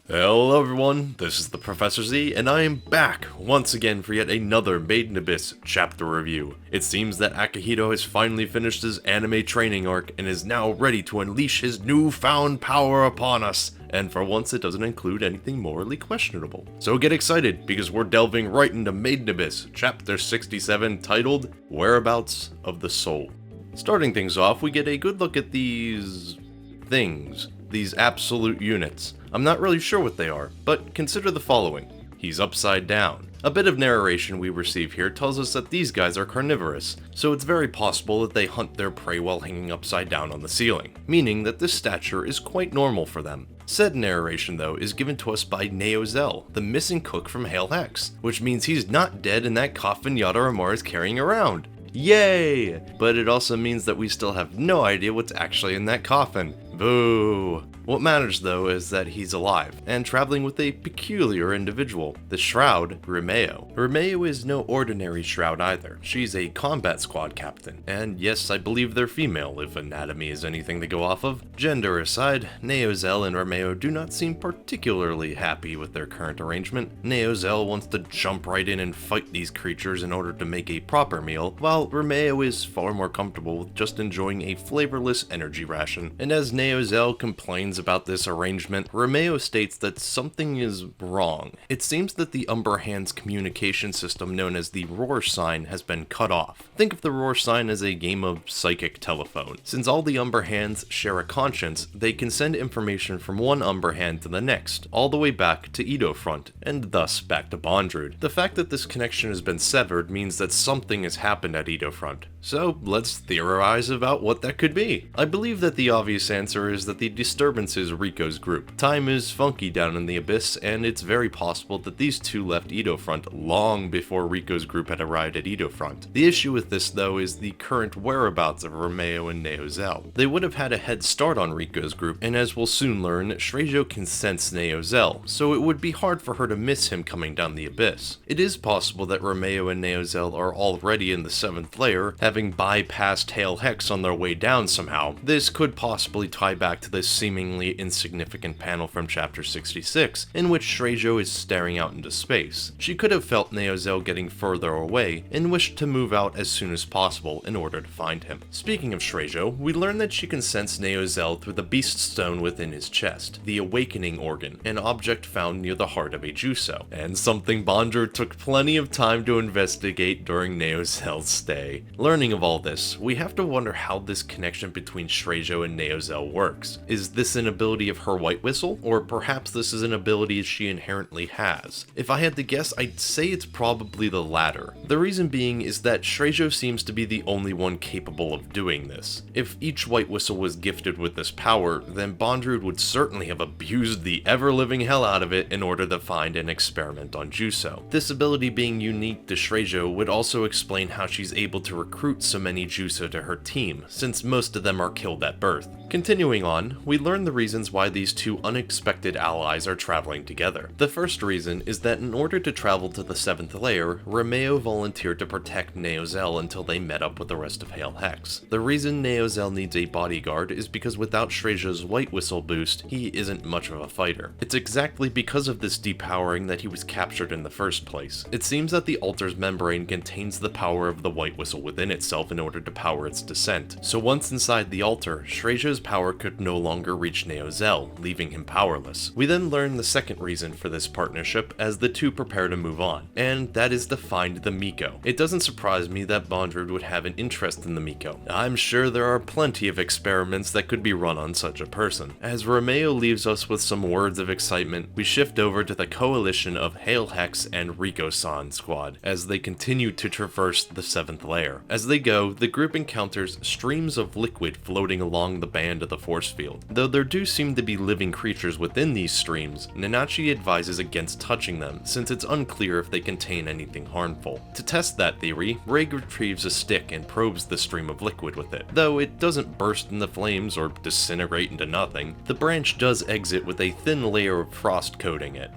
Hello everyone, this is the Professor Z, and I am back once again for yet another Made in Abyss chapter review. It seems that Akihito has finally finished his anime training arc and is now ready to unleash his newfound power upon us, and for once it doesn't include anything morally questionable. So get excited, because we're delving right into Made in Abyss, chapter 67, titled Whereabouts of the Soul. Starting things off, we get a good look at these things, these absolute units. I'm not really sure what they are, but consider the following. He's upside down. A bit of narration we receive here tells us that these guys are carnivorous, so it's very possible that they hunt their prey while hanging upside down on the ceiling, meaning that this stature is quite normal for them. Said narration, though, is given to us by Neozel, the missing cook from Hail Hex, which means he's not dead in that coffin Yadaramar is carrying around. Yay! But it also means that we still have no idea what's actually in that coffin. Boo! What matters though is that he's alive, and traveling with a peculiar individual, the Shroud, Rumeo. Rumeo is no ordinary Shroud either. She's a combat squad captain, and yes, I believe they're female if anatomy is anything to go off of. Gender aside, Neozel and Rumeo do not seem particularly happy with their current arrangement. Neozel wants to jump right in and fight these creatures in order to make a proper meal, while Rumeo is far more comfortable with just enjoying a flavorless energy ration. And as Neozel complains about this arrangement, Romeo states that something is wrong. It seems that the Umber Hands communication system known as the Roar Sign has been cut off. Think of the Roar Sign as a game of psychic telephone. Since all the Umber Hands share a conscience, they can send information from one Umber Hand to the next, all the way back to Edo Front, and thus back to Bondrewd. The fact that this connection has been severed means that something has happened at Edo Front. So let's theorize about what that could be. I believe that the obvious answer is that the disturbance is Riko's group. Time is funky down in the Abyss, and it's very possible that these two left Edo Front long before Riko's group had arrived at Edo Front. The issue with this though is the current whereabouts of Romeo and Neozel. They would have had a head start on Riko's group, and as we'll soon learn, Shrejo can sense Neozel, so it would be hard for her to miss him coming down the Abyss. It is possible that Romeo and Neozel are already in the 7th layer, having bypassed Hail Hex on their way down somehow. This could possibly tie back to this seemingly insignificant panel from chapter 66, in which Shrejo is staring out into space. She could have felt Neozel getting further away, and wished to move out as soon as possible in order to find him. Speaking of Shrejo, we learn that she can sense Neozel through the beast stone within his chest, the awakening organ, an object found near the heart of a Juso, and something Bondrewd took plenty of time to investigate during Neozel's stay. Learning of all this, we have to wonder how this connection between Shrejo and Neozel works. Is this an ability of her White Whistle, or perhaps this is an ability she inherently has? If I had to guess, I'd say it's probably the latter. The reason being is that Shrejo seems to be the only one capable of doing this. If each White Whistle was gifted with this power, then Bondrewd would certainly have abused the ever-living hell out of it in order to find and experiment on Juso. This ability being unique to Shrejo would also explain how she's able to recruit so many Juso to her team, since most of them are killed at birth. Continuing on, we learn the reasons why these two unexpected allies are traveling together. The first reason is that in order to travel to the 7th layer, Romeo volunteered to protect Neozel until they met up with the rest of Hail Hex. The reason Neozel needs a bodyguard is because without Shrejo's White Whistle boost, he isn't much of a fighter. It's exactly because of this depowering that he was captured in the first place. It seems that the altar's membrane contains the power of the White Whistle within itself in order to power its descent. So once inside the altar, Shrejo's power could no longer reach Neozel, leaving him powerless. We then learn the second reason for this partnership as the two prepare to move on, and that is to find the Miko. It doesn't surprise me that Bondrewd would have an interest in the Miko. I'm sure there are plenty of experiments that could be run on such a person. As Romeo leaves us with some words of excitement, we shift over to the coalition of Hail Hex and Riko-san squad as they continue to traverse the 7th layer. As they go, the group encounters streams of liquid floating along the band of the force field. Though there do seem to be living creatures within these streams, Nanachi advises against touching them since it's unclear if they contain anything harmful. To test that theory, Rig retrieves a stick and probes the stream of liquid with it. Though it doesn't burst into flames or disintegrate into nothing, the branch does exit with a thin layer of frost coating it.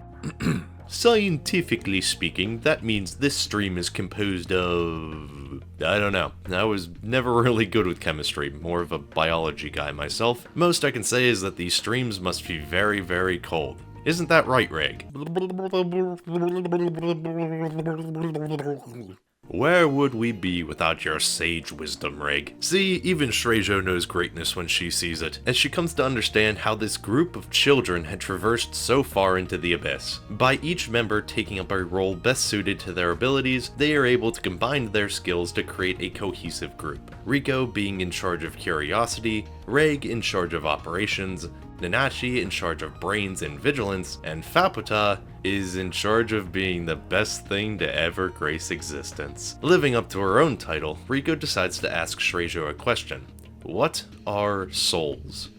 Scientifically speaking, that means this stream is composed of... I don't know. I was never really good with chemistry, more of a biology guy myself. Most I can say is that these streams must be very, very cold. Isn't that right, Reg? Where would we be without your sage wisdom, Reg? See, even Shrejo knows greatness when she sees it, as she comes to understand how this group of children had traversed so far into the abyss. By each member taking up a role best suited to their abilities, they are able to combine their skills to create a cohesive group. Riko being in charge of curiosity, Reg in charge of operations, Nanachi in charge of brains and vigilance, and Faputa is in charge of being the best thing to ever grace existence. Living up to her own title, Riko decides to ask Shrejo a question. What are souls?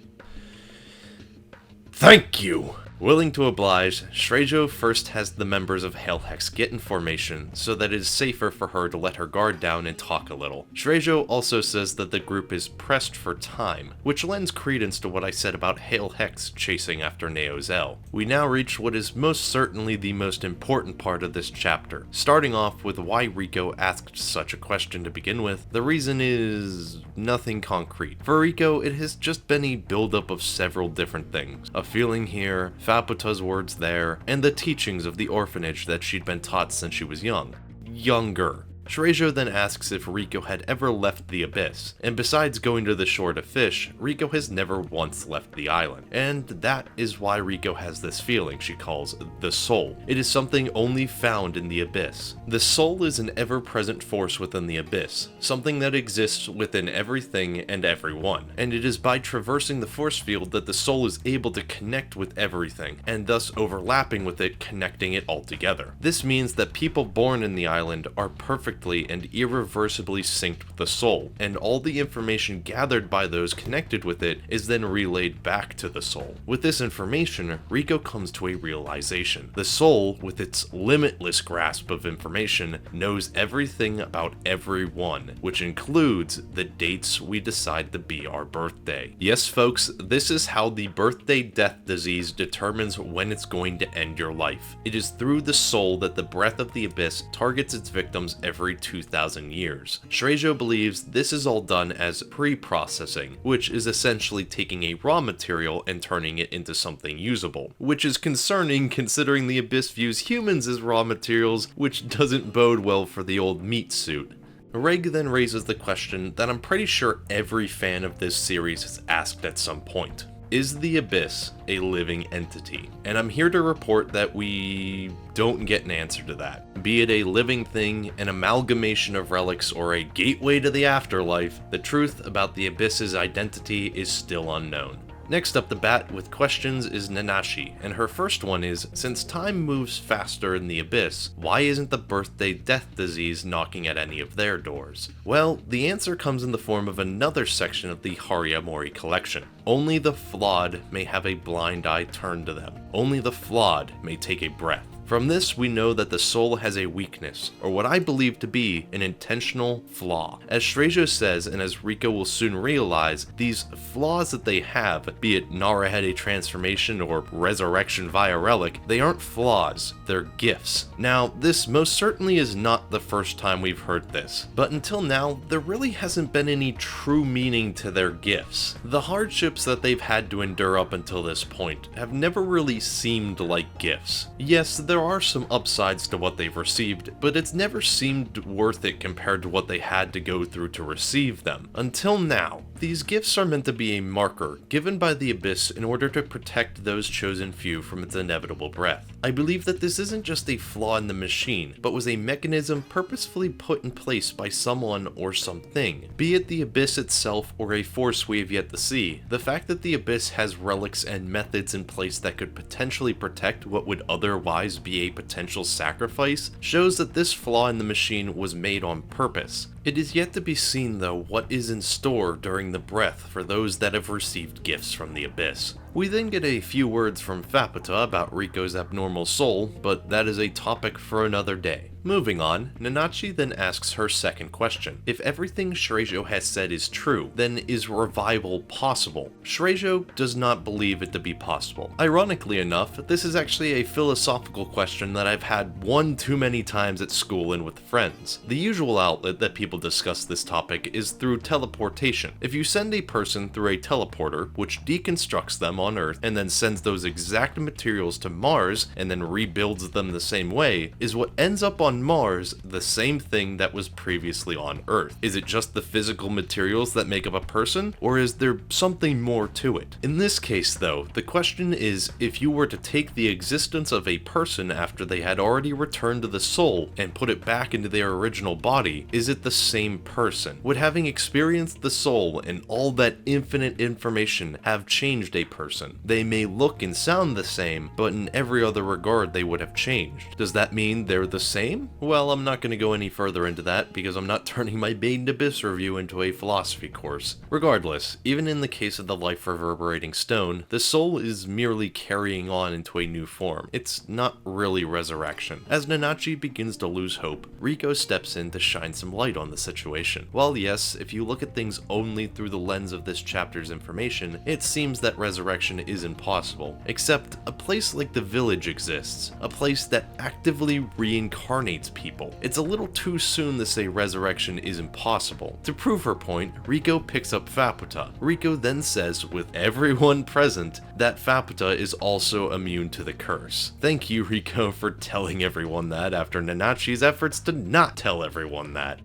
Thank you! Willing to oblige, Shrejo first has the members of Hail Hex get in formation so that it is safer for her to let her guard down and talk a little. Shrejo also says that the group is pressed for time, which lends credence to what I said about Hail Hex chasing after Neozel. We now reach what is most certainly the most important part of this chapter, starting off with why Riko asked such a question to begin with. The reason is nothing concrete. For Riko, it has just been a buildup of several different things. A feeling here, Faputa's words there, and the teachings of the orphanage that she'd been taught since she was younger. Shrejo then asks if Riko had ever left the abyss, and besides going to the shore to fish, Riko has never once left the island. And that is why Riko has this feeling she calls the soul. It is something only found in the abyss. The soul is an ever-present force within the abyss, something that exists within everything and everyone, and it is by traversing the force field that the soul is able to connect with everything, and thus overlapping with it, connecting it all together. This means that people born in the island are perfect and irreversibly synced with the soul, and all the information gathered by those connected with it is then relayed back to the soul. With this information, Riko comes to a realization. The soul, with its limitless grasp of information, knows everything about everyone, which includes the dates we decide to be our birthday. Yes, folks, this is how the birthday death disease determines when it's going to end your life. It is through the soul that the breath of the abyss targets its victims every 2,000 years. Shrejo believes this is all done as pre-processing, which is essentially taking a raw material and turning it into something usable, which is concerning considering the Abyss views humans as raw materials, which doesn't bode well for the old meat suit. Reg then raises the question that I'm pretty sure every fan of this series has asked at some point. Is the Abyss a living entity? And I'm here to report that we don't get an answer to that. Be it a living thing, an amalgamation of relics, or a gateway to the afterlife, the truth about the Abyss's identity is still unknown. Next up the bat with questions is Nanachi, and her first one is, since time moves faster in the Abyss, why isn't the birthday death disease knocking at any of their doors? Well, the answer comes in the form of another section of the Hariamori collection. Only the flawed may have a blind eye turned to them. Only the flawed may take a breath. From this, we know that the soul has a weakness, or what I believe to be an intentional flaw. As Shrejo says, and as Riko will soon realize, these flaws that they have, be it Narahede transformation or resurrection via relic, they aren't flaws, they're gifts. Now, this most certainly is not the first time we've heard this, but until now, there really hasn't been any true meaning to their gifts. The hardships that they've had to endure up until this point have never really seemed like gifts. Yes, there are some upsides to what they've received, but it's never seemed worth it compared to what they had to go through to receive them. Until now, these gifts are meant to be a marker given by the Abyss in order to protect those chosen few from its inevitable breath. I believe that this isn't just a flaw in the machine, but was a mechanism purposefully put in place by someone or something. Be it the Abyss itself or a force we have yet to see, the fact that the Abyss has relics and methods in place that could potentially protect what would otherwise be a potential sacrifice shows that this flaw in the machine was made on purpose. It is yet to be seen, though, what is in store during the breath for those that have received gifts from the Abyss. We then get a few words from Faputa about Riko's abnormal soul, but that is a topic for another day. Moving on, Nanachi then asks her second question. If everything Shrejo has said is true, then is revival possible? Shrejo does not believe it to be possible. Ironically enough, this is actually a philosophical question that I've had one too many times at school and with friends. The usual outlet that people discuss this topic is through teleportation. If you send a person through a teleporter, which deconstructs them on Earth and then sends those exact materials to Mars and then rebuilds them the same way, is what ends up on Mars the same thing that was previously on Earth? Is it just the physical materials that make up a person, or is there something more to it? In this case though, the question is, if you were to take the existence of a person after they had already returned to the soul and put it back into their original body, is it the same person? Would having experienced the soul and all that infinite information have changed a person? They may look and sound the same, but in every other regard they would have changed. Does that mean they're the same? Well, I'm not going to go any further into that because I'm not turning my Made in Abyss review into a philosophy course. Regardless, even in the case of the life reverberating stone, the soul is merely carrying on into a new form. It's not really resurrection. As Nanachi begins to lose hope, Riko steps in to shine some light on the situation. While yes, if you look at things only through the lens of this chapter's information, it seems that resurrection is impossible. Except a place like the village exists, a place that actively reincarnates people. It's a little too soon to say resurrection is impossible. To prove her point, Riko picks up Faputa. Riko then says, with everyone present, that Faputa is also immune to the curse. Thank you, Riko, for telling everyone that after Nanachi's efforts to not tell everyone that.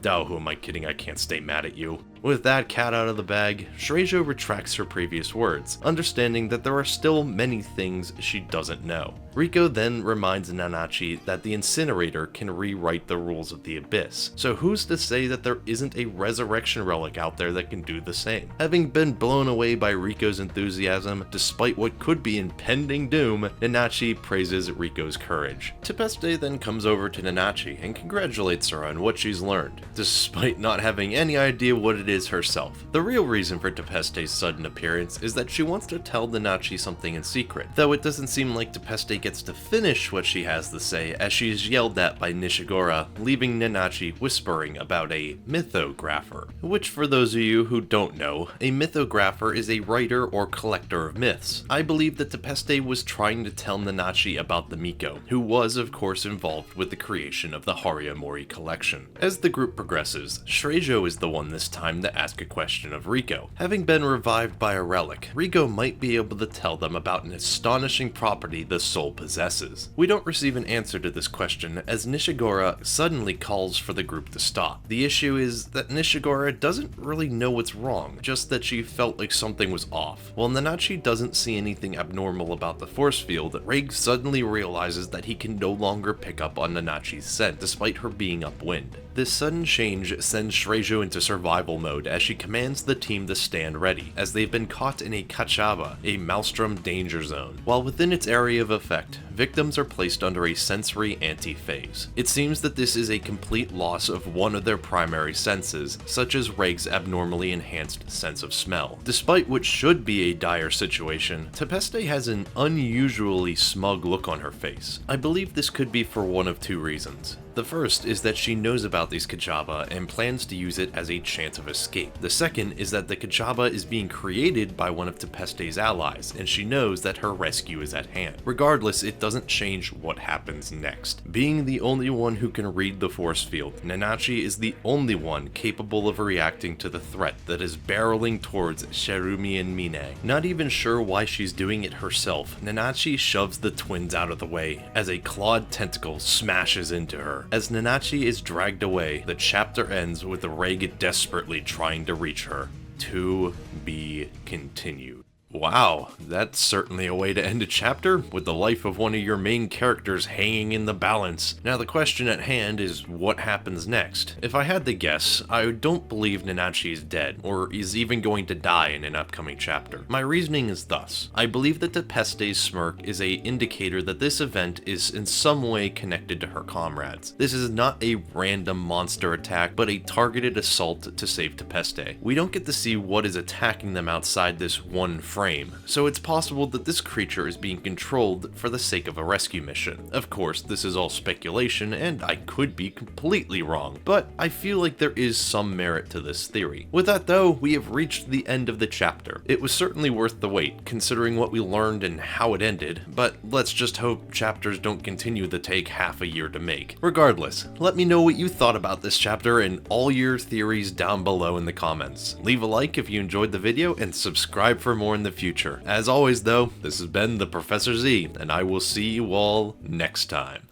Oh, who am I kidding? I can't stay mad at you. With that cat out of the bag, Shrejo retracts her previous words, understanding that there are still many things she doesn't know. Riko then reminds Nanachi that the incinerator can rewrite the rules of the Abyss, so who's to say that there isn't a resurrection relic out there that can do the same? Having been blown away by Riko's enthusiasm, despite what could be impending doom, Nanachi praises Riko's courage. Tepeste then comes over to Nanachi and congratulates her on what she's learned, despite not having any idea what it is herself. The real reason for Tepeste's sudden appearance is that she wants to tell Nanachi something in secret, though it doesn't seem like Tepeste gets to finish what she has to say as she is yelled at by Nishigura, leaving Nanachi whispering about a mythographer. Which, for those of you who don't know, a mythographer is a writer or collector of myths. I believe that Tepeste was trying to tell Nanachi about the Miko, who was of course involved with the creation of the Hariomori collection. As the group progresses, Shrejo is the one this time to ask a question of Riko. Having been revived by a relic, Riko might be able to tell them about an astonishing property the soul possesses. We don't receive an answer to this question as Nishigura suddenly calls for the group to stop. The issue is that Nishigura doesn't really know what's wrong, just that she felt like something was off. While Nanachi doesn't see anything abnormal about the force field, Reg suddenly realizes that he can no longer pick up on Nanachi's scent despite her being upwind. This sudden change sends Shrejo into survival mode as she commands the team to stand ready, as they've been caught in a Kachaba, a Maelstrom danger zone. While within its area of effect, victims are placed under a sensory anti-phase. It seems that this is a complete loss of one of their primary senses, such as Reg's abnormally enhanced sense of smell. Despite what should be a dire situation, Tepeste has an unusually smug look on her face. I believe this could be for one of two reasons. The first is that she knows about these Kachaba and plans to use it as a chance of escape. The second is that the Kachaba is being created by one of Tepeste's allies, and she knows that her rescue is at hand. Regardless, it doesn't change what happens next. Being the only one who can read the force field, Nanachi is the only one capable of reacting to the threat that is barreling towards Cherumi and Mine. Not even sure why she's doing it herself, Nanachi shoves the twins out of the way as a clawed tentacle smashes into her. As Nanachi is dragged away, the chapter ends with Reg desperately trying to reach her. To be continued. Wow, that's certainly a way to end a chapter, with the life of one of your main characters hanging in the balance. Now the question at hand is, what happens next? If I had to guess, I don't believe Nanachi is dead, or is even going to die in an upcoming chapter. My reasoning is thus. I believe that Tepeste's smirk is an indicator that this event is in some way connected to her comrades. This is not a random monster attack, but a targeted assault to save Tepeste. We don't get to see what is attacking them outside this one frame, so it's possible that this creature is being controlled for the sake of a rescue mission. Of course, this is all speculation, and I could be completely wrong, but I feel like there is some merit to this theory. With that though, we have reached the end of the chapter. It was certainly worth the wait, considering what we learned and how it ended, but let's just hope chapters don't continue to take half a year to make. Regardless, let me know what you thought about this chapter and all your theories down below in the comments. Leave a like if you enjoyed the video, and subscribe for more in the the future. As always though, this has been the Professor Z, and I will see you all next time.